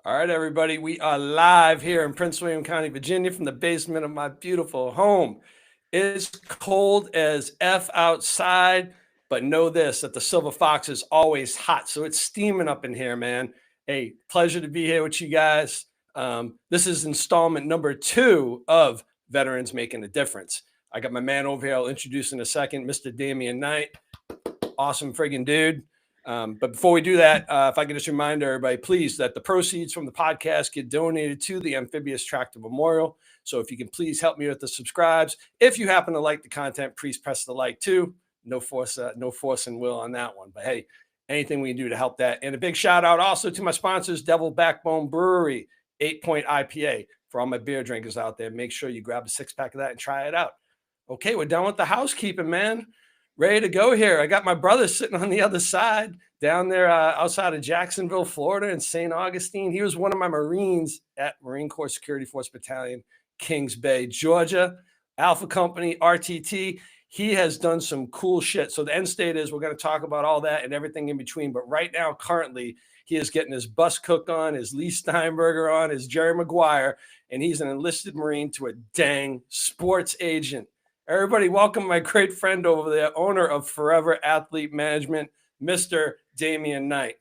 All right, everybody, we are live here in Prince William County, Virginia, from the basement of my beautiful home. It's cold as F outside, but know this, that the Silver Fox is always hot. So it's steaming up in here, man. Hey, pleasure to be here with you guys. This is installment number 2 of Veterans Making a Difference. I got my man over here. I'll introduce in a second, Mr. Damian Knight. Awesome friggin' dude. But before we do that, if I could just remind everybody, please, that the proceeds from the podcast get donated to the Amphibious Tractor Memorial. So if you can please help me with the subscribes. If you happen to like the content, please press the like too. No force and will on that one. But hey, anything we can do to help that. And a big shout out also to my sponsors, Devil Backbone Brewery, 8-point IPA. For all my beer drinkers out there, make sure you grab a 6-pack of that and try it out. Okay, we're done with the housekeeping, man. Ready to go here. I got my brother sitting on the other side down there outside of Jacksonville, Florida, in St. Augustine. He was one of my Marines at Marine Corps Security Force Battalion, Kings Bay, Georgia, Alpha Company, RTT. He has done some cool shit. So the end state is we're going to talk about all that and everything in between. But right now, currently, he is getting his bus cook on, his Lee Steinberger on, his Jerry Maguire, and he's an enlisted Marine to a dang sports agent. Everybody, welcome my great friend over there, owner of Forever Athlete Management, Mr. Damian Knight.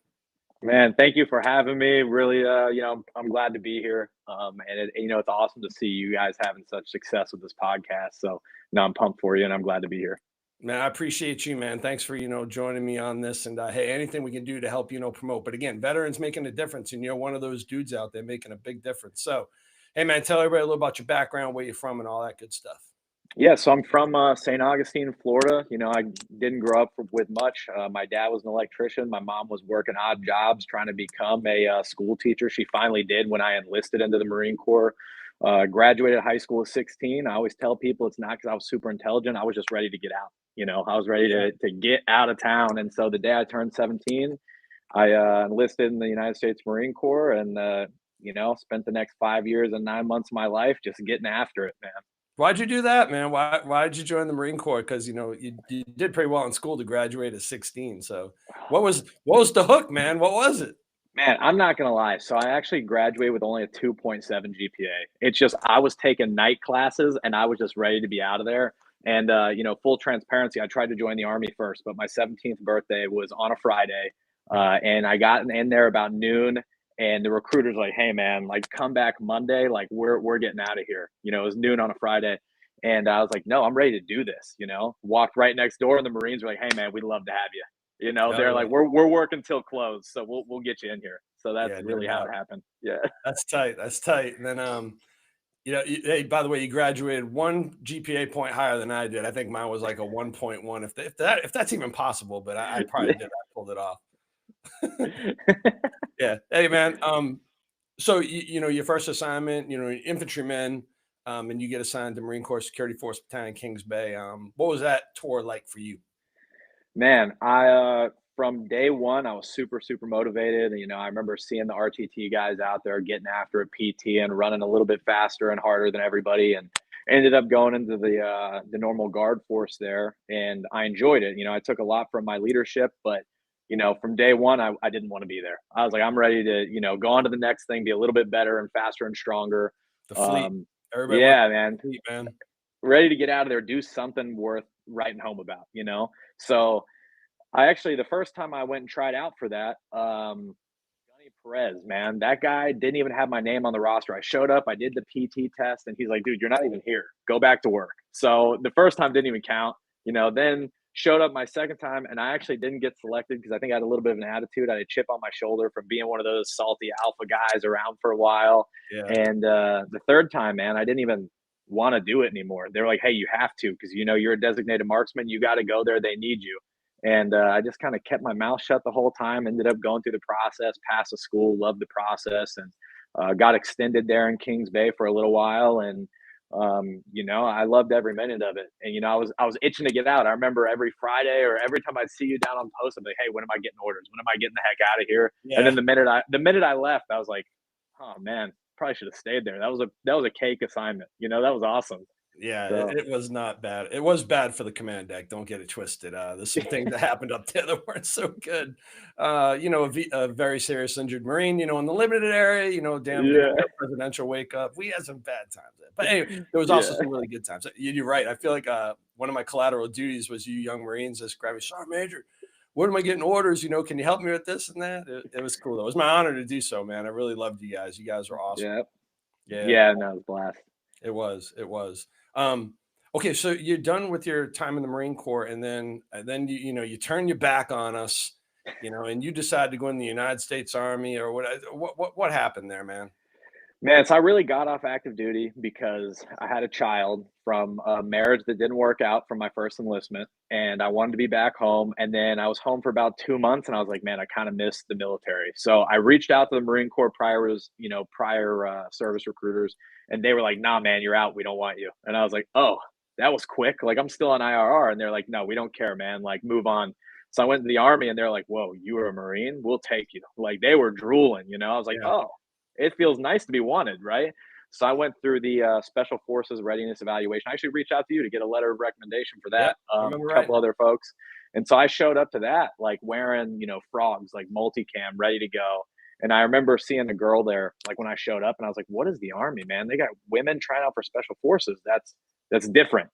Man, thank you for having me. Really, I'm glad to be here. It's awesome to see you guys having such success with this podcast. So, I'm pumped for you, and I'm glad to be here. Man, I appreciate you, man. Thanks for, joining me on this. And hey, anything we can do to help, promote. But again, veterans making a difference. And you're one of those dudes out there making a big difference. So, hey, man, tell everybody a little about your background, where you're from, and all that good stuff. Yeah, so I'm from St. Augustine, Florida. I didn't grow up with much. My dad was an electrician. My mom was working odd jobs trying to become a school teacher. She finally did when I enlisted into the Marine Corps. Graduated high school at 16. I always tell people it's not because I was super intelligent. I was just ready to get out. I was ready to get out of town. And so the day I turned 17, I enlisted in the United States Marine Corps and, spent the next 5 years and 9 months of my life just getting after it, man. Why'd you do that, man? Why'd you join the Marine Corps? Because you did pretty well in school to graduate at 16. So what was the hook, man? What was it? Man, I'm not gonna lie. So I actually graduated with only a 2.7 GPA. It's just I was taking night classes and I was just ready to be out of there. And full transparency, I tried to join the Army first, but my 17th birthday was on a Friday, and I got in there about noon. And the recruiter's like, "Hey, man, like come back Monday. Like we're getting out of here." It was noon on a Friday, and I was like, "No, I'm ready to do this." Walked right next door, and the Marines were like, "Hey, man, we'd love to have you." They're like, we're working till close, so we'll get you in here. So that's really how it happened. Yeah, that's tight. That's tight. And then hey, by the way, you graduated 1 GPA point higher than I did. I think mine was like a 1.1, if that's even possible. But I probably did. I pulled it off. Yeah. Hey, man. So your first assignment, infantryman, and you get assigned to Marine Corps Security Force Battalion, Kings Bay. What was that tour like for you? Man, I from day one, I was super, super motivated. I remember seeing the RTT guys out there getting after a PT and running a little bit faster and harder than everybody, and ended up going into the normal guard force there, and I enjoyed it. I took a lot from my leadership, but from day one, I didn't want to be there. I was like, I'm ready to go on to the next thing, be a little bit better and faster and stronger. The fleet, everybody, yeah, man. Fleet, man, ready to get out of there, do something worth writing home about. So I actually, the first time I went and tried out for that, Johnny Perez, man, that guy didn't even have my name on the roster. I showed up, I did the PT test, and he's like, "Dude, you're not even here. Go back to work." So the first time didn't even count. Then showed up my second time, and I actually didn't get selected because I think I had a little bit of an attitude. I had a chip on my shoulder from being one of those salty alpha guys around for a while. Yeah. And the third time, man, I didn't even want to do it anymore. They're like, "Hey, you have to because you're a designated marksman. You got to go there. They need you." And I just kind of kept my mouth shut the whole time, ended up going through the process, passed the school, loved the process, and got extended there in Kings Bay for a little while. And, I loved every minute of it. And, I was itching to get out. I remember every Friday or every time I'd see you down on post, I'm like, "Hey, when am I getting orders? When am I getting the heck out of here?" Yeah. And then the minute I left, I was like, "Oh man, probably should have stayed there. That was a cake assignment. That was awesome." Yeah, So it was not bad. It was bad for the command deck, don't get it twisted. There's some things that happened up there that weren't so good. A very serious injured Marine, in the limited area, damn near yeah, presidential wake up. We had some bad times there. But anyway, there was also yeah, some really good times. You're right. I feel like one of my collateral duties was you young Marines just grabbed me, Sergeant Major, what am I getting orders? Can you help me with this and that? It was cool. It was my honor to do so, man. I really loved you guys. You guys were awesome. yeah, Yeah. yeah. No, it was a blast. It was, it was. Okay, so you're done with your time in the Marine Corps, and then you turn your back on us, and you decide to go in the United States Army or what happened there, man? Man, so I really got off active duty because I had a child from a marriage that didn't work out from my first enlistment, and I wanted to be back home. And then I was home for about 2 months, and I was like, man, I kind of missed the military. So I reached out to the Marine Corps prior service recruiters, and they were like, nah, man, you're out. We don't want you. And I was like, oh, that was quick. Like I'm still on IRR, and they're like, no, we don't care, man. Like move on. So I went to the army, and they're like, whoa, you were a Marine? We'll take you. Like they were drooling. I was like, Yeah, oh, it feels nice to be wanted, right? So I went through the Special Forces Readiness Evaluation. I actually reached out to you to get a letter of recommendation for yeah, that. I A remember right. couple other folks, and so I showed up to that like wearing frogs, like multicam, ready to go. And I remember seeing a girl there, like when I showed up, and I was like, "What is the Army, man? They got women trying out for Special Forces. That's different,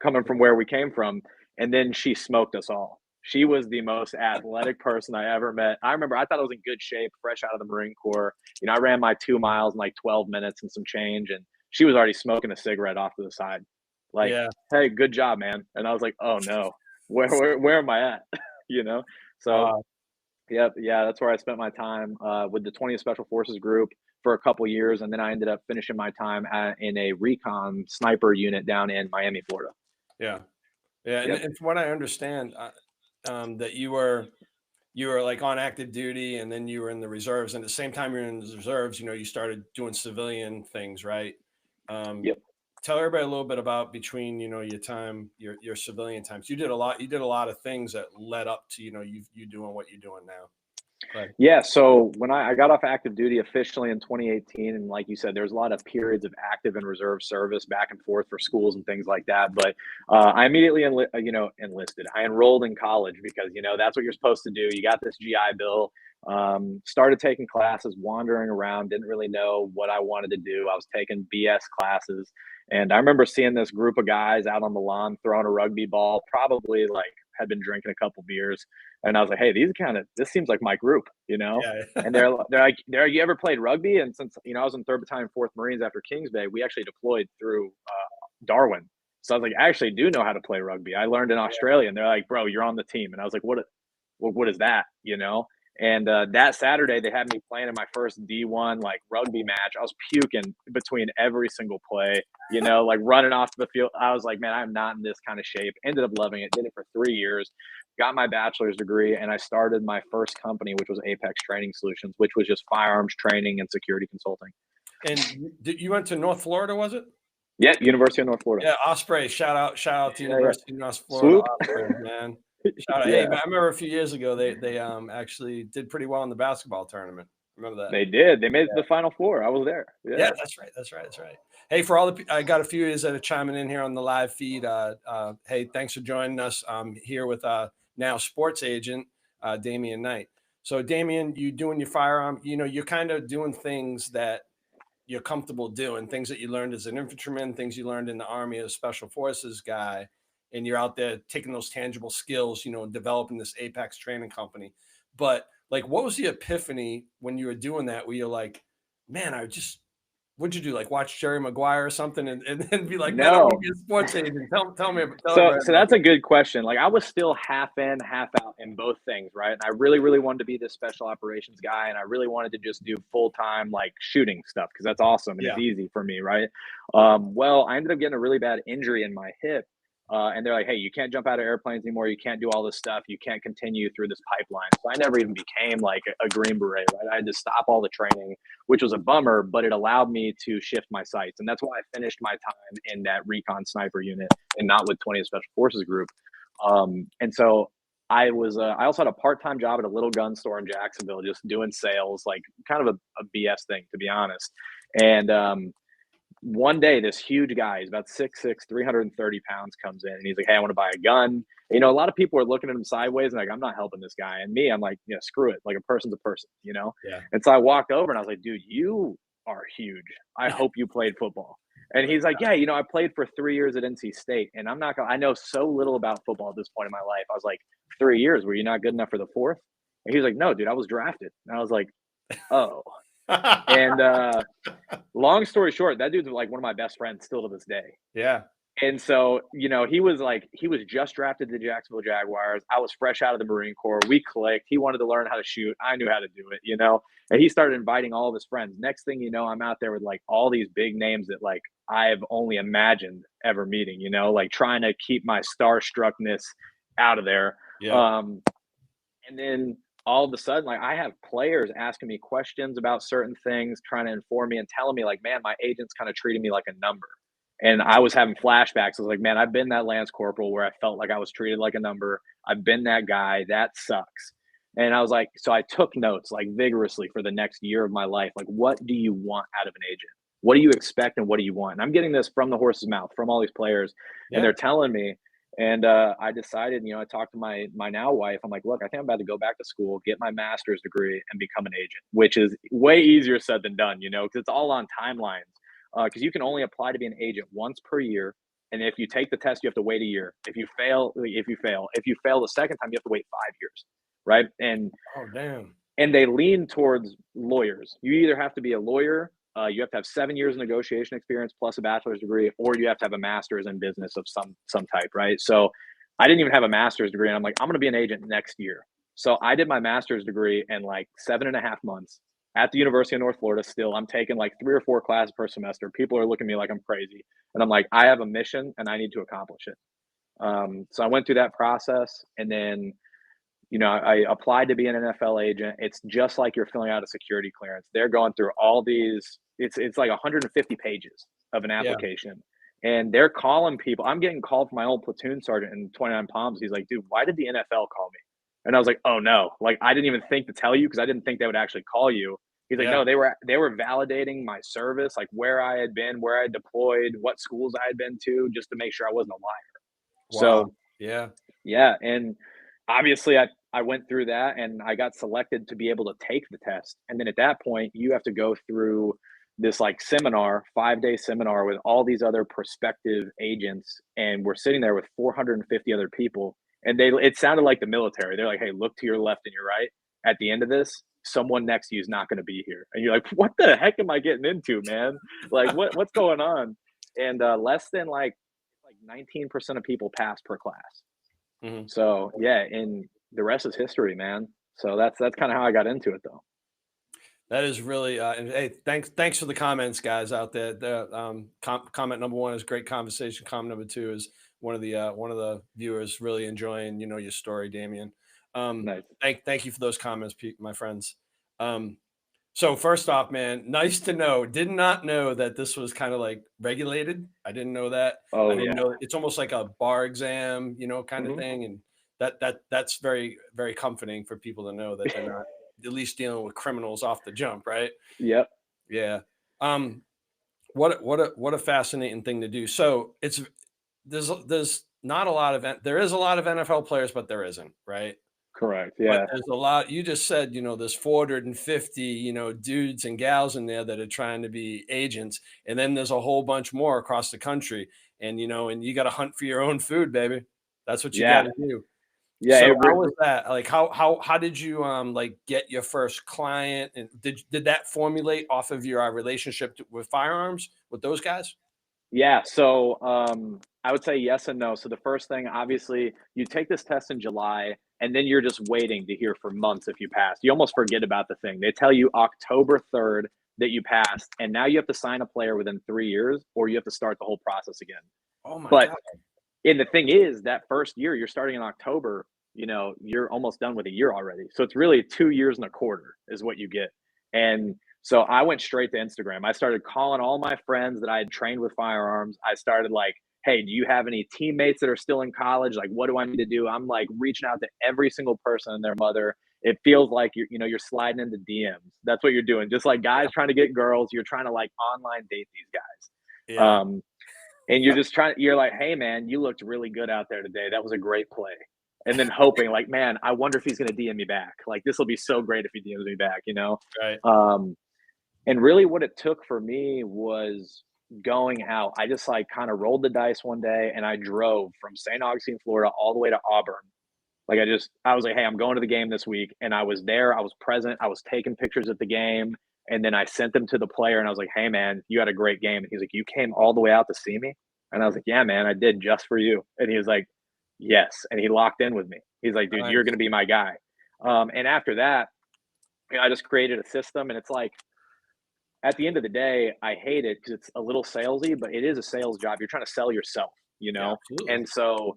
coming from where we came from." And then she smoked us all. She was the most athletic person I ever met. I remember I thought I was in good shape, fresh out of the Marine Corps. I ran my 2 miles in like 12 minutes and some change, and she was already smoking a cigarette off to the side. Like, Yeah. hey, good job, man. And I was like, oh no, where am I at? you know? So Uh, yep, yeah, that's where I spent my time with the 20th Special Forces Group for a couple years, and then I ended up finishing my time in a recon sniper unit down in Miami, Florida. yeah, yeah. And, Yep. and from what I understand, that you were like on active duty, and then you were in the reserves, and at the same time you're in the reserves, you started doing civilian things, right? um, Yep. Tell everybody a little bit about between your civilian times. You did a lot of things that led up to you doing what you're doing now. Right. Yeah, so when I got off active duty officially in 2018, and like you said, there's a lot of periods of active and reserve service back and forth for schools and things like that. But I immediately, enlisted. I enrolled in college because that's what you're supposed to do. You got this GI Bill. Started taking classes, wandering around, didn't really know what I wanted to do. I was taking BS classes, and I remember seeing this group of guys out on the lawn throwing a rugby ball, probably like had been drinking a couple beers, and I was like, "Hey, this seems like my group, you know." And Yeah. they're like, "You ever played rugby?" And since I was in Third Battalion, Fourth Marines after Kings Bay, we actually deployed through Darwin. So I was like, "I actually do know how to play rugby. I learned in Australia." And they're like, "Bro, you're on the team." And I was like, What is that?" And that Saturday, they had me playing in my first D1 like rugby match. I was puking between every single play, like running off the field. I was like, man, I'm not in this kind of shape. Ended up loving it. Did it for 3 years. Got my bachelor's degree, and I started my first company, which was Apex Training Solutions, which was just firearms training and security consulting. And you went to North Florida, was it? Yeah, University of North Florida. Yeah, Osprey. Shout out to Yeah, yeah. University of North Florida Swoop. Ospreys, man. Shout out. Hey, Yeah, man, I remember a few years ago they actually did pretty well in the basketball tournament. Remember that? they did. They made it to the Final Four. I was there. Yeah, Yeah. that's right. That's right. That's right. Hey, for all I got a few of you that are chiming in here on the live feed. Hey, thanks for joining us. I'm here with now sports agent Damian Knight. So, Damian, you doing your firearm? You're kind of doing things that you're comfortable doing, things that you learned as an infantryman, things you learned in the Army as a special forces guy, and you're out there taking those tangible skills, and developing this Apex training company. But like, what was the epiphany when you were doing that? Where you're like, man, what'd you do? Like watch Jerry Maguire or something, and then be like, man, I want to No. be a sports agent. Tell So, everybody so about that's a good question. Like I was still half in, half out in both things, right? And I really, really wanted to be this special operations guy, and I really wanted to just do full time like shooting stuff because that's awesome and it's Yeah. easy for me, right? Well, I ended up getting a really bad injury in my hip, and they're like, "Hey, you can't jump out of airplanes anymore. You can't do all this stuff. You can't continue through this pipeline." So I never even became like a Green Beret, right? I had to stop all the training, which was a bummer, but it allowed me to shift my sights, and that's why I finished my time in that recon sniper unit and not with 20th Special Forces Group. And so I also had a part-time job at a little gun store in Jacksonville, just doing sales, like kind of a BS thing, to be honest. And one day, this huge guy, he's about 6'6", 330 pounds, comes in and he's like, "Hey, I want to buy a gun." You know, a lot of people are looking at him sideways and like, I'm not helping this guy. And me, I'm like, yeah, screw it. Like a person's a person, you know? Yeah. And so I walked over and I was like, "Dude, you are huge. I hope you played football." And he's like, "Yeah, you know, I played for 3 years at NC State." And I'm not gonna, I know so little about football at this point in my life. I was like, 3 years, were you not good enough for the fourth? And he was like, "No, dude, I was drafted." And I was like, "Oh." And long story short, that dude's like one of my best friends still to this day. Yeah. And so, you know, he was just drafted to the Jacksonville Jaguars. I was fresh out of the Marine Corps. We clicked. He wanted to learn how to shoot. I knew how to do it, you know. And he started inviting all of his friends. Next thing you know, I'm out there with like all these big names that like I've only imagined ever meeting, you know, like trying to keep my starstruckness out of there. Yeah. And then all of a sudden, like I have players asking me questions about certain things, trying to inform me and telling me, like, man, my agent's kind of treating me like a number. And I was having flashbacks. I was like, man, I've been that Lance Corporal where I felt like I was treated like a number. I've been that guy. That sucks. And I was like, so I took notes like vigorously for the next year of my life. Like, what do you want out of an agent? What do you expect and what do you want? And I'm getting this from the horse's mouth, from all these players, and Yeah. they're telling me. And I decided, you know, I talked to my now wife. I'm like, look, I think I'm about to go back to school, get my master's degree, and become an agent, which is way easier said than done, you know, because it's all on timelines. Because you can only apply to be an agent once per year, and if you take the test, you have to wait a year. If you fail the second time, you have to wait 5 years, right? Oh, damn. And they lean towards lawyers. You either have to be a lawyer, you have to have 7 years of negotiation experience plus a bachelor's degree, or you have to have a master's in business of some type, right? So I didn't even have a master's degree, and I'm like, I'm going to be an agent next year. So I did my master's degree in like 7.5 months at the University of North Florida. Still, I'm taking like 3 or 4 classes per semester. People are looking at me like I'm crazy, and I'm like, I have a mission and I need to accomplish it. So I went through that process, and then you know, I applied to be an NFL agent. It's just like you're filling out a security clearance. They're going through all these. It's like 150 pages of an Yeah. application, and they're calling people. I'm getting called from my old platoon sergeant in 29 Palms. He's like, "Dude, why did the NFL call me?" And I was like, "Oh no!" Like I didn't even think to tell you because I didn't think they would actually call you. He's like, Yeah. "No, they were validating my service, like where I had been, where I had deployed, what schools I had been to, just to make sure I wasn't a liar." Wow. So Yeah. yeah, and obviously I went through that and I got selected to be able to take the test. And then at that point, you have to go through this like seminar, 5-day seminar with all these other prospective agents. And we're sitting there with 450 other people. And it sounded like the military. They're like, "Hey, look to your left and your right. At the end of this, someone next to you is not going to be here." And you're like, "What the heck am I getting into, man? Like what's going on?" And less than like 19% of people pass per class. Mhm. So yeah, and the rest is history, man. So that's kind of how I got into it, though. That is really, and hey, thanks for the comments, guys out there. Comment number one is great conversation. Comment number two is one of the viewers really enjoying your story, Damian. Nice. Thank you for those comments, my friends. So first off, man, nice to know. Did not know that this was kind of like regulated. I didn't know that. I Oh didn't yeah. know it's almost like a bar exam, kind of Hmm. thing, and that's very very comforting for people to know that they're not at least dealing with criminals off the jump, right? Yep. Yeah. Um, what a fascinating thing to do. So there's not a lot of there is a lot of NFL players, but there isn't, right? Correct. But Yeah. there's a lot. You just said, there's 450, dudes and gals in there that are trying to be agents, and then there's a whole bunch more across the country, and you got to hunt for your own food, baby. That's what you got Yeah. to do. Yeah. So how was that? Like how did you like get your first client, and did that formulate off of your relationship with firearms with those guys? Yeah. So I would say yes and no. So the first thing, obviously, you take this test in July, and then you're just waiting to hear for months if you pass. You almost forget about the thing. They tell you October 3rd that you passed, and now you have to sign a player within 3 years, or you have to start the whole process again. Oh my But god. and the thing is, that first year, you're starting in October, you're almost done with a year already. So it's really 2 years and a quarter is what you get. And so I went straight to Instagram. I started calling all my friends that I had trained with firearms. I started like, "Hey, do you have any teammates that are still in college? Like, what do I need to do?" I'm like reaching out to every single person and their mother. It feels like you're sliding into DMs. That's what you're doing. Just like guys trying to get girls, you're trying to like online date these guys. Yeah. And you're just you're like, hey man, you looked really good out there today. That was a great play. And then hoping like, man, I wonder if he's going to DM me back. Like this will be so great if he DMs me back, you know? Right. And really what it took for me was going out. I just like kind of rolled the dice one day and I drove from St. Augustine, Florida, all the way to Auburn. Like I was like, hey, I'm going to the game this week. And I was there, I was present, I was taking pictures at the game. And then I sent them to the player and I was like, hey man, you had a great game. And he's like, you came all the way out to see me? And I was like, yeah, man, I did just for you. And he was like, yes. And he locked in with me. He's like, dude, you're Nice. going to be my guy. And after that, I just created a system. And it's like, at the end of the day, I hate it because it's a little salesy, but it is a sales job. You're trying to sell yourself, you Yeah, know? absolutely. And so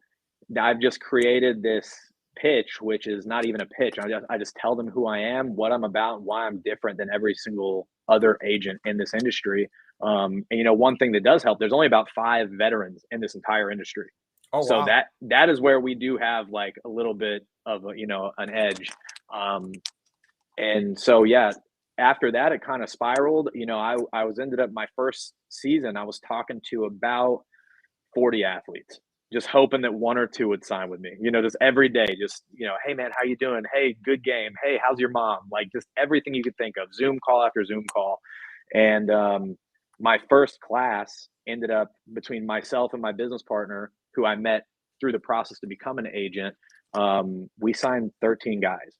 I've just created this pitch, which is not even a pitch. I just tell them who I am, what I'm about, why I'm different than every single other agent in this industry. And you know, one thing that does help, there's only about 5 veterans in this entire industry. Oh, So wow. that is where we do have like a little bit of a, you know, an edge. And so yeah, after that it kind of spiraled. You know, I was ended up my first season, I was talking to about 40 athletes, just hoping that 1 or 2 would sign with me. You know, just every day, just, you know, hey man, how you doing? Hey, good game. Hey, how's your mom? Like just everything you could think of, Zoom call after Zoom call. And my first class ended up between myself and my business partner, who I met through the process to become an agent. We signed 13 guys,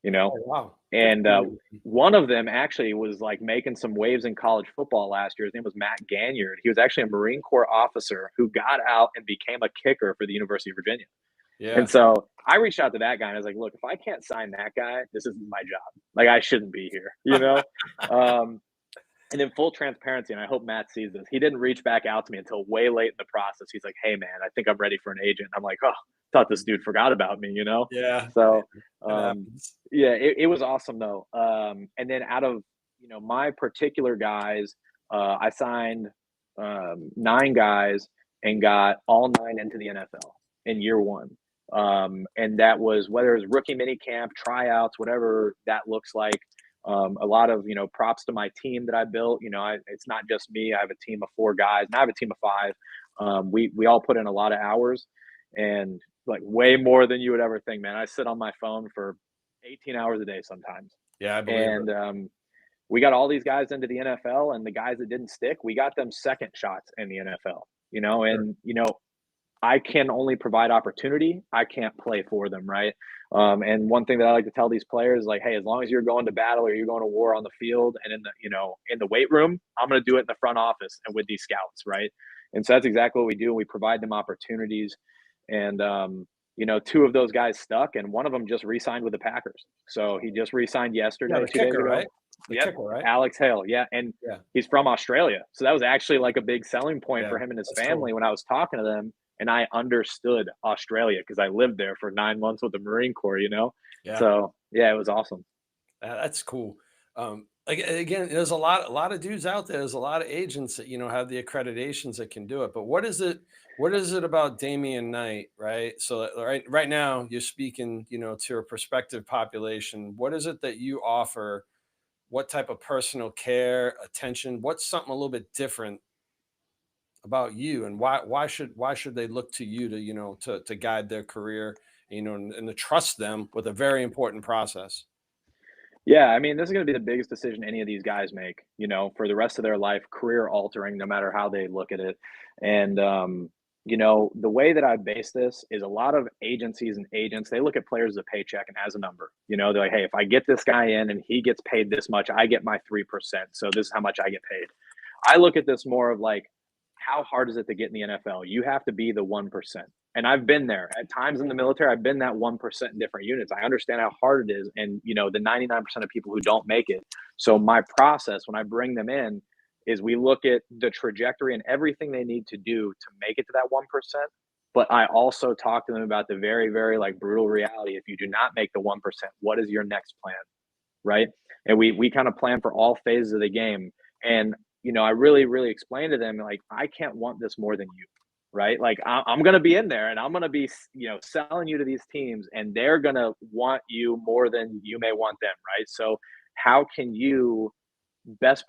you know, Oh, wow. Good and for you. one of them actually was like making some waves in college football last year. His name was Matt Ganyard. He was actually a Marine Corps officer who got out and became a kicker for the University of Virginia. And Yeah. so I reached out to that guy and I was like, look, if I can't sign that guy, this isn't my job. Like I shouldn't be here, you know? Um, and in full transparency, and I hope Matt sees this, he didn't reach back out to me until way late in the process. He's like, hey man, I think I'm ready for an agent. I'm like, oh, thought this dude forgot about me, you know? Yeah. So It um happens. yeah, it was awesome though. And then out of, you know, my particular guys, I signed 9 guys and got all 9 into the NFL in year 1. And that was whether it was rookie mini camp, tryouts, whatever that looks like. A lot of, you know, props to my team that I built. You know, it's not just me. I have a team of 4 guys, and I have a team of 5. We all put in a lot of hours, and like way more than you would ever think, man. I sit on my phone for 18 hours a day sometimes, Yeah, I believe it. and we got all these guys into the NFL, and the guys that didn't stick, we got them second shots in the NFL. You know, Sure. and you know, I can only provide opportunity. I can't play for them, right? And one thing that I like to tell these players is like, hey, as long as you're going to battle or you're going to war on the field and in the, you know, in the weight room, I'm going to do it in the front office and with these scouts, right? And so that's exactly what we do. We provide them opportunities, and you know, 2 of those guys stuck, and one of them just re-signed with the Packers. So he just re-signed Yeah, yesterday, the 2 days kicker, right? ago. The Yep, kicker, right? Alex Hale. Yeah, and Yeah. he's from Australia, so that was actually like a big selling point Yeah. for him and his That's cool. family when I was talking to them, and I understood Australia because I lived there for 9 months with the Marine Corps, you know? Yeah. So, yeah, it was awesome. That's cool. Again, there's a lot of dudes out there. There's a lot of agents that have the accreditations that can do it. But what is it? What is it about Damian Knight, right? So right now you're speaking, to a prospective population. What is it that you offer? What type of personal care, attention? What's something a little bit different about you, and why should they look to you to to guide their career, and to trust them with a very important process? Yeah, I mean, this is gonna be the biggest decision any of these guys make, you know, for the rest of their life, career altering, no matter how they look at it. And you know, the way that I base this is a lot of agencies and agents, they look at players as a paycheck and as a number. You know, they're like, hey, if I get this guy in and he gets paid this much, I get my 3%. So this is how much I get paid. I look at this more of like, how hard is it to get in the NFL? You have to be the 1%. And I've been there at times in the military. I've been that 1% in different units. I understand how hard it is. And, you know, the 99% of people who don't make it. So my process when I bring them in is we look at the trajectory and everything they need to do to make it to that 1%. But I also talk to them about the very, very like brutal reality. If you do not make the 1%, what is your next plan? Right. And we kind of plan for all phases of the game. And, you know, I really, really explain to them, like, I can't want this more than you. Right. Like, I'm going to be in there and I'm going to be, you know, selling you to these teams and they're going to want you more than you may want them. Right. So, how can you best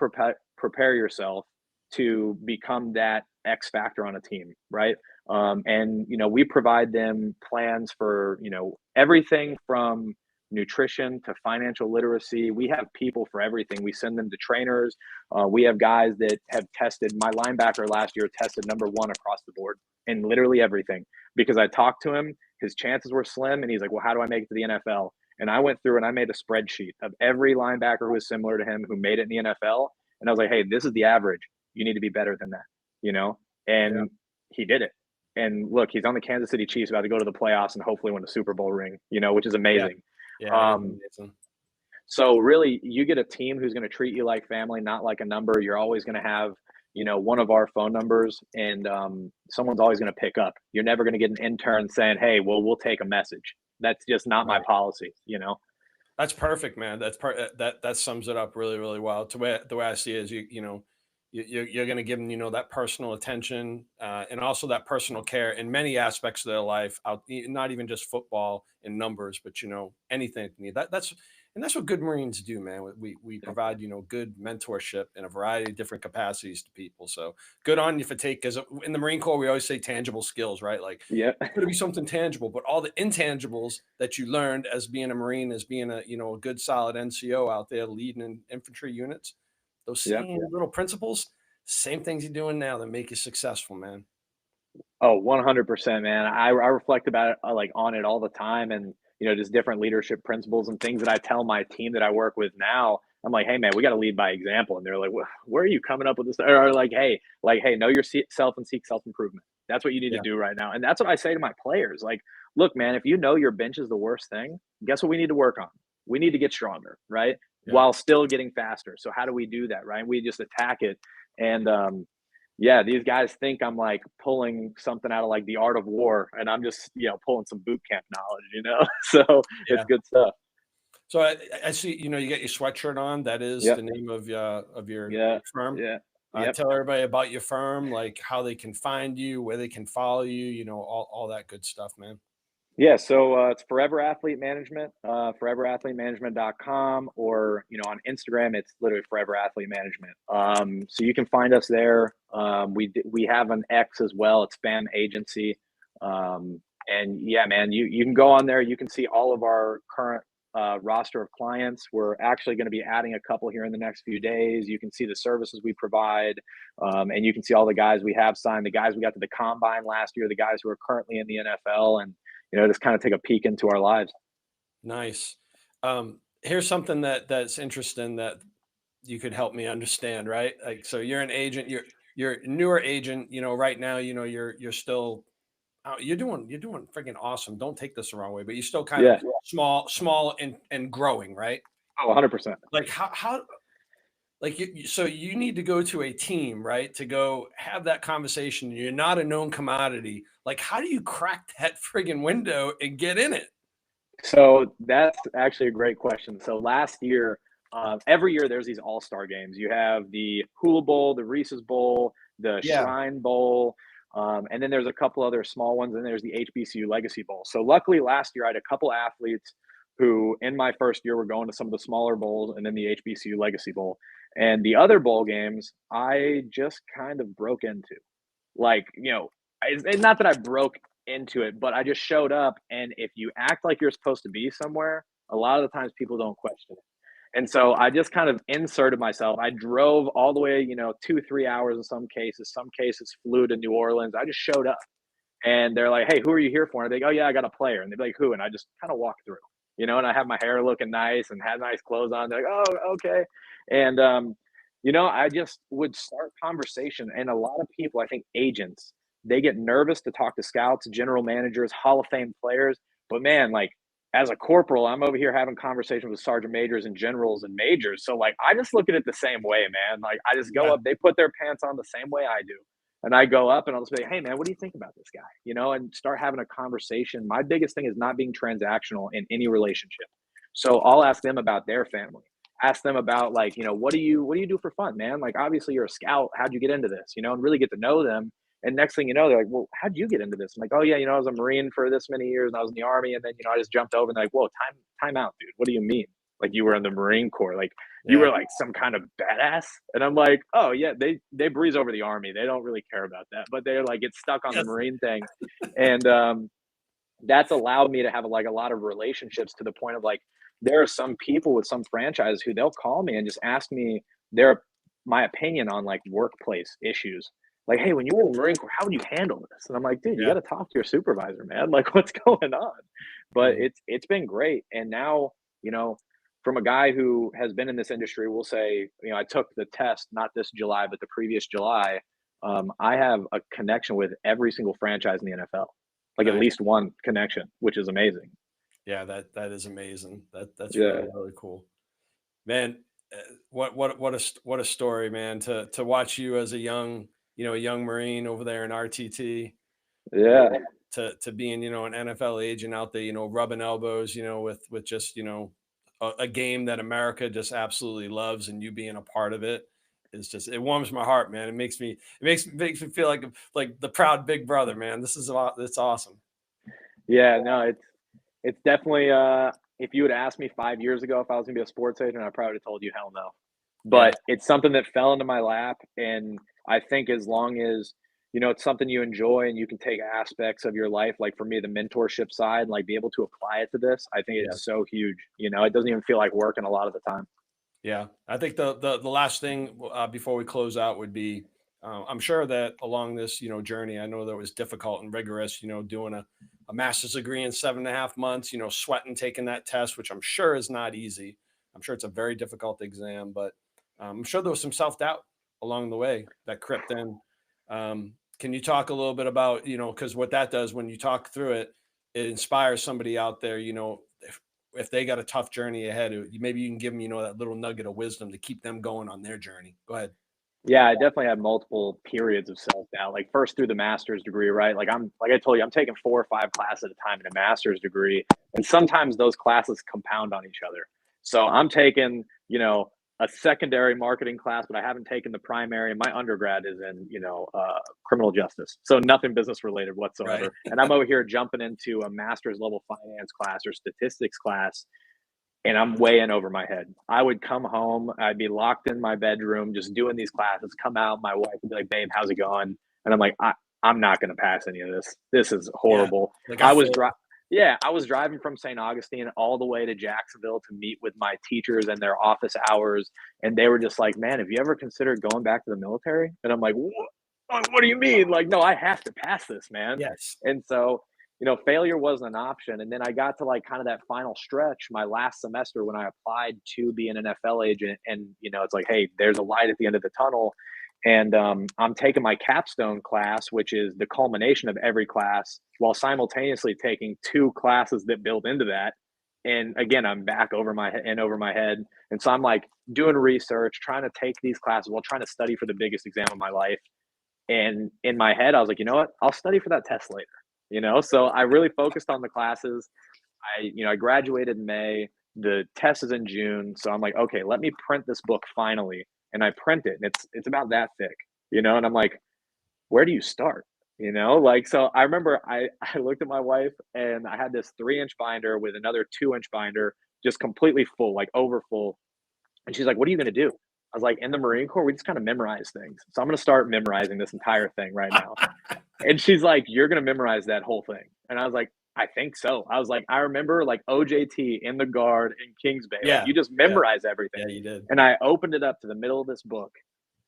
prepare yourself to become that X factor on a team, right? And we provide them plans for everything from nutrition to financial literacy. We have people for everything. We send them to trainers. We have guys that have tested. My linebacker last year tested #1 across the board in literally everything because I talked to him. His chances were slim, and he's like, "Well, how do I make it to the NFL?" And I went through and I made a spreadsheet of every linebacker who was similar to him who made it in the NFL. And I was like, "Hey, this is the average. You need to be better than that." And Yeah. he did it. And look, he's on the Kansas City Chiefs, about to go to the playoffs and hopefully win a Super Bowl ring, which is Yeah. amazing. Yeah. It is Um, amazing. so really, you get a team who's going to treat you like family, not like a number. You're always going to have, one of our phone numbers, and someone's always going to pick up. You're never going to get an intern saying, "Hey, well, we'll take a message." That's just not my Right. policy. That's perfect, man. That sums it up really, really well. The way I see it is you're going to give them that personal attention and also that personal care in many aspects of their life. Not even just football and numbers, but anything they need. That's what good Marines do, man. We provide good mentorship in a variety of different capacities to people. So good on you for because in the Marine Corps we always say tangible skills, right? Like Yeah. it's going to be something tangible, but all the intangibles that you learned as being a Marine, as being a good solid NCO out there leading in infantry units, those Yeah. same little principles, same things you're doing now that make you successful, man. Oh, 100%, man. I reflect about it, like on it all the time, and just different leadership principles and things that I tell my team that I work with now. I'm like, "Hey, man, we got to lead by example," and they're like, Where are you coming up with this?" Or like, "Hey, know yourself and seek self improvement. That's what you need to Yeah, do right now." And that's what I say to my players. Like, look, man, if you know your bench is the worst thing, guess what we need to work on? We need to get stronger, right? yeah. While still getting faster. So how do we do that, right? We just attack it, and yeah, these guys think I'm like pulling something out of like the art of war, and I'm just, pulling some boot camp knowledge. So it's Yeah. good stuff. So I see, you get your sweatshirt on. That is the Yep. name of Yeah. your firm. Yeah. Yep. Tell everybody about your firm, like how they can find you, where they can follow you, all that good stuff, man. Yeah. So it's Forever Athlete Management, foreverathletemanagement.com, or, on Instagram, it's literally Forever Athlete Management. So you can find us there. We have an X as well. It's Spam Agency. And yeah, man, you can go on there. You can see all of our current roster of clients. We're actually going to be adding a couple here in the next few days. You can see the services we provide, and you can see all the guys we have signed, the guys we got to the combine last year, the guys who are currently in the NFL, and just kind of take a peek into our lives. Nice. Here's something that's interesting that you could help me understand, right? Like, so you're an agent, you're a newer agent, right now, you're still you're doing freaking awesome. Don't take this the wrong way, but you're still kind of Yeah. small and growing, right? Oh, 100%. Like how like so you need to go to a team, right? To go have that conversation. You're not a known commodity. Like, how do you crack that friggin' window and get in it? So that's actually a great question. So last year, every year there's these all-star games. You have the Hula Bowl, the Reese's Bowl, the Yeah. Shrine Bowl, and then there's a couple other small ones, and there's the HBCU Legacy Bowl. So luckily last year I had a couple athletes who in my first year were going to some of the smaller bowls and then the HBCU Legacy Bowl. And the other bowl games I just kind of broke into. Like, it's not that I broke into it, but I just showed up. And if you act like you're supposed to be somewhere, a lot of the times people don't question it. And so I just kind of inserted myself. I drove all the way, 2, 3 hours in some cases flew to New Orleans. I just showed up, and they're like, "Hey, who are you here for?" And they go, "Oh, yeah, I got a player." And they'd be like, "Who?" And I just kind of walk through, and I have my hair looking nice and had nice clothes on. They're like, "Oh, okay." And, I just would start conversation. And a lot of people, I think agents, they get nervous to talk to scouts, general managers, Hall of Fame players. But man, like as a corporal, I'm over here having conversations with sergeant majors and generals and majors. So like I just look at it the same way, man. Like I just go Yeah. up, they put their pants on the same way I do. And I go up and I'll just be like, "Hey man, what do you think about this guy?" And start having a conversation. My biggest thing is not being transactional in any relationship. So I'll ask them about their family. Ask them about like, what do you do for fun, man? Like obviously you're a scout. How'd you get into this? And really get to know them. And next thing you know, they're like, "Well, how'd you get into this?" I'm like, "Oh yeah, I was a Marine for this many years and I was in the Army, and then I just jumped over." And they're like, "Whoa, time out, dude. What do you mean? like you were in the Marine Corps, like you were like some kind of badass. And I'm like, oh yeah, they breeze over the Army. They don't really care about that, but they're like get stuck on the Marine thing. And that's allowed me to have like a lot of relationships to the point of like there are some people with some franchises who they'll call me and just ask me my opinion on like workplace issues. Like, hey, when you were in the Marine Corps, how would you handle this? And I'm like, dude, you got to talk to your supervisor, man. Like, what's going on? But it's been great. And now, you know, from a guy who has been in this industry, we'll say, you know, I took the test not this July, but the previous July. I have a connection with every single franchise in the NFL, like at least one connection, which is amazing. Yeah, that is amazing. That's really, really cool, man. What a story, man. To watch you as a young, you know, a young Marine over there in RTT. Yeah. To being, you know, an NFL agent out there, you know, rubbing elbows, you know, with just, you know, a game that America just absolutely loves, and you being a part of it is just, it warms my heart, man. Makes me feel like the proud big brother, man. It's awesome. Yeah, no, it's definitely if you had asked me 5 years ago if I was gonna be a sports agent, I probably would have told you hell no. But it's something that fell into my lap, and I think as long as, you know, it's something you enjoy and you can take aspects of your life, like for me, the mentorship side, like be able to apply it to this, I think it's so huge. You know, it doesn't even feel like working a lot of the time. Yeah, I think the last thing before we close out would be, I'm sure that along this, you know, journey, I know that it was difficult and rigorous, you know, doing a master's degree in 7.5 months, you know, sweating, taking that test, which I'm sure is not easy. I'm sure it's a very difficult exam, but I'm sure there was some self-doubt along the way that crept in. Can you talk a little bit about, you know, because what that does when you talk through it, it inspires somebody out there, you know, if they got a tough journey ahead, maybe you can give them, you know, that little nugget of wisdom to keep them going on their journey. Go ahead. Yeah, I definitely had multiple periods of self-doubt, like first through the master's degree, right? Like I told you, I'm taking 4 or 5 classes at a time in a master's degree, and sometimes those classes compound on each other. So I'm taking, you know, a secondary marketing class, but I haven't taken the primary. And my undergrad is in, you know, criminal justice, so nothing business related Right. whatsoever. And I'm over here jumping into a master's level finance class or statistics class, and I'm way in over my head. I would come home, I'd be locked in my bedroom just doing these classes, come out, my wife would be like, babe, how's it going? And I'm like, I'm not going to pass any of this. This is Yeah. horrible. Like I was yeah, I was driving from St. Augustine all the way to Jacksonville to meet with my teachers and their office hours. And they were just like, man, have you ever considered going back to the military? And I'm like, what do you mean? Like, no, I have to pass this, man. yes. And so, you know, failure wasn't an option. And then I got to like kind of that final stretch my last semester when I applied to be an NFL agent. And, you know, it's like, hey, there's a light at the end of the tunnel. And I'm taking my capstone class, which is the culmination of every class, while simultaneously taking 2 classes that build into that. And again, I'm back over my head. And so I'm like doing research, trying to take these classes while trying to study for the biggest exam of my life. And in my head, I was like, you know what? I'll study for that test later. You know, so I really focused on the classes. I graduated in May. The test is in June. So I'm like, okay, let me print this book finally. And I print it, and it's about that thick, you know, and I'm like, where do you start? You know, like, so I remember I looked at my wife and I had this 3-inch binder with another 2-inch binder, just completely full, like over full. And she's like, what are you going to do? I was like, in the Marine Corps, we just kind of memorize things. So I'm going to start memorizing this entire thing right now. And she's like, you're going to memorize that whole thing. And I was like, I think so. I was like, I remember like OJT in the guard in Kings Bay. Like Yeah. you just Yeah. memorize everything. Yeah, you did. And I opened it up to the middle of this book,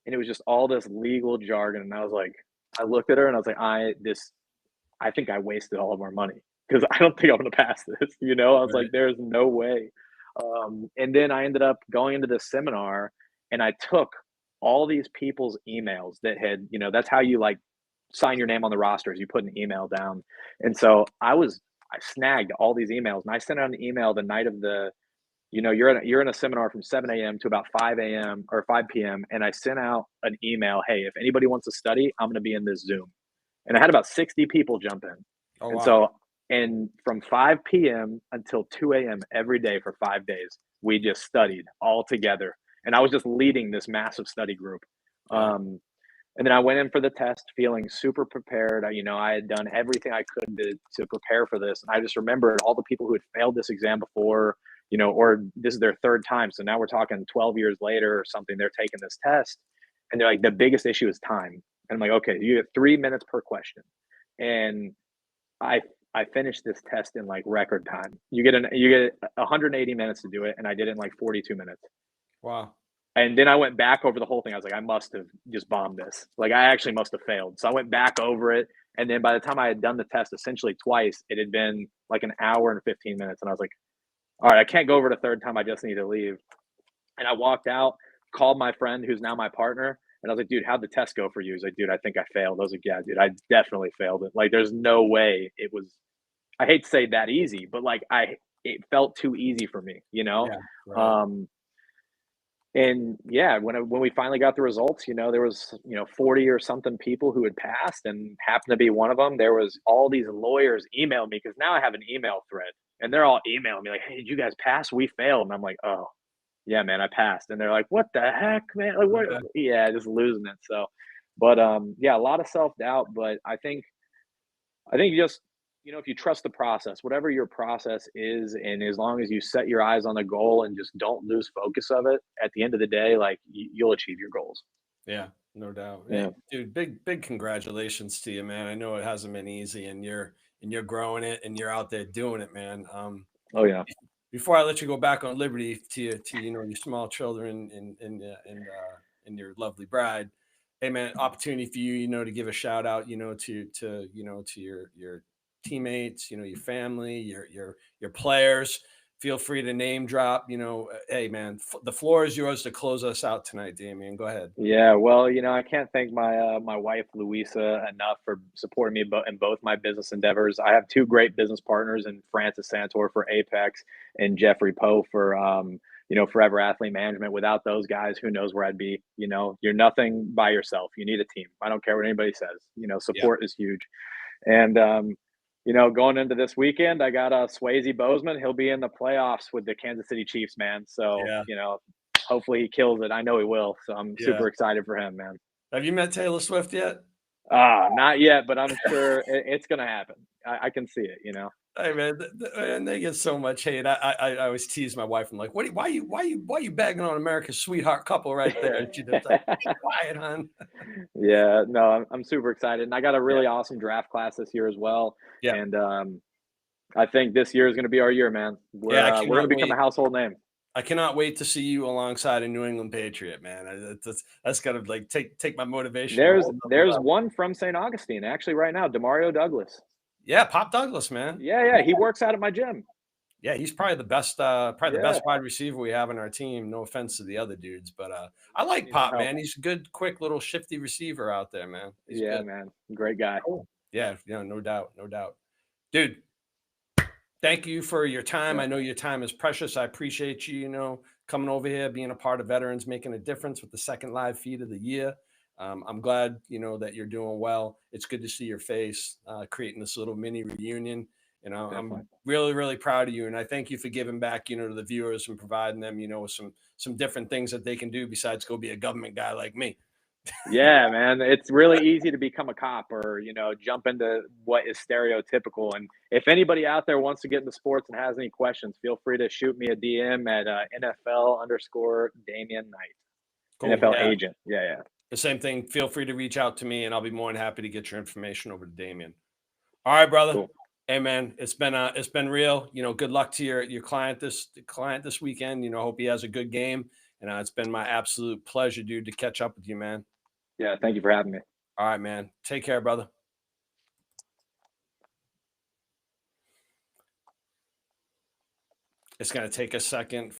and it was just all this legal jargon. And I was like, I looked at her and I was like, I think I wasted all of our money because I don't think I'm going to pass this. You know, I was like, Right. there's no way. And then I ended up going into this seminar, and I took all these people's emails that had, you know, that's how you like sign your name on the rosters. You put an email down. And so I snagged all these emails, and I sent out an email the night of the, you know, you're in a seminar from 7 a.m. to about 5 a.m. or 5 p.m. And I sent out an email, hey, if anybody wants to study, I'm going to be in this Zoom. And I had about 60 people jump in. Oh, And wow. so, and from 5 p.m. until 2 a.m. every day for 5 days, we just studied all together. And I was just leading this massive study group. Yeah. And then I went in for the test feeling super prepared. I had done everything I could to prepare for this. And I just remembered all the people who had failed this exam before, you know, or this is their third time. So now we're talking 12 years later or something, they're taking this test. And they're like, the biggest issue is time. And I'm like, okay, you get 3 minutes per question. And I I finished this test in like record time. You get 180 minutes to do it, and I did it in like 42 minutes. Wow. And then I went back over the whole thing. I was like, I must have just bombed this. Like I actually must have failed. So I went back over it, and then by the time I had done the test essentially twice, it had been like an hour and 15 minutes. And I was like, all right, I can't go over the third time. I just need to leave. And I walked out, called my friend who's now my partner, and I was like, dude, how'd the test go for you? He's like, dude, I think I failed. I was like, yeah, dude, I definitely failed it. Like, there's no way it was, I hate to say that easy, but like it felt too easy for me, you know? Yeah. Right. Um, and yeah, when we finally got the results, you know, there was, you know, 40 or something people who had passed and happened to be one of them. There was all these lawyers emailed me because now I have an email thread and they're all emailing me like, hey, did you guys pass? We failed. And I'm like, oh, yeah, man, I passed. And they're like, what the heck, man? Like, what? Yeah. Yeah, just losing it. So, but yeah, a lot of self doubt. But I think just, you know, if you trust the process, whatever your process is, and as long as you set your eyes on the goal and just don't lose focus of it, at the end of the day, like you'll achieve your goals. Yeah, no doubt. Yeah. Hey, dude, big congratulations to you, man. I know it hasn't been easy, and you're growing it, and you're out there doing it, man. Oh yeah. Before I let you go back on liberty to you know your small children and your lovely bride, hey man, opportunity for you, you know, to give a shout out, you know, to you know to your teammates, you know, your family, your players. Feel free to name drop. You know, hey man, the floor is yours to close us out tonight, Damian. Go ahead. Yeah, well, you know, I can't thank my wife Louisa enough for supporting me in both my business endeavors. I have two great business partners in Francis Santor for Apex and Jeffrey Poe for you know, Forever Athlete Management. Without those guys, who knows where I'd be? You know, you're nothing by yourself. You need a team. I don't care what anybody says. You know, Yeah. support is huge. And you know, going into this weekend, I got Swayze Bozeman. He'll be in the playoffs with the Kansas City Chiefs, man. So, Yeah. you know, hopefully he kills it. I know he will. So I'm Yeah. super excited for him, man. Have you met Taylor Swift yet? Not yet, but I'm sure it's gonna happen. I can see it, you know. Hey man, and they get so much hate. I always tease my wife. I'm like, what? Why you bagging on America's sweetheart couple right there? And she's just like, be quiet, hon. Yeah, no, I'm super excited, and I got a Yeah, really awesome draft class this year as well. yeah, And I think this year is going to be our year, man. yeah. We're going to become a household name. I cannot wait to see you alongside a New England Patriot, man. That's gotta like take my motivation to a whole nother There's level. one from St. Augustine actually right now, Demario Douglas. Yeah, Pop Douglas, man. Yeah, yeah, he works out at my gym. Yeah, he's probably the Yeah, best wide receiver we have in our team. No offense to the other dudes, but I he just like needs some Pop, help. man. He's a good, quick little shifty receiver out there, man. He's Yeah, good. man, great guy. Cool. Yeah, yeah, no doubt, no doubt. Dude, thank you for your time. Yeah, I know your time is precious. I appreciate you, you know, coming over here, being a part of Veterans, making a difference with the second live feed of the year. I'm glad, you know, that you're doing well. It's good to see your face, creating this little mini reunion. You know, I'm definitely. really, really proud of you, and I thank you for giving back, you know, to the viewers and providing them, you know, with some different things that they can do besides go be a government guy like me. Yeah, man, it's really easy to become a cop or, you know, jump into what is stereotypical. And if anybody out there wants to get into sports and has any questions, feel free to shoot me a DM at NFL underscore Damian Knight, Cool. NFL Yeah. agent. Yeah, yeah. The same thing. Feel free to reach out to me, and I'll be more than happy to get your information over to Damien. All right, brother. Cool. Hey, man, it's been real. You know, good luck to your client this weekend. You know, hope he has a good game. And it's been my absolute pleasure, dude, to catch up with you, man. Yeah, thank you for having me. All right, man. Take care, brother. It's gonna take a second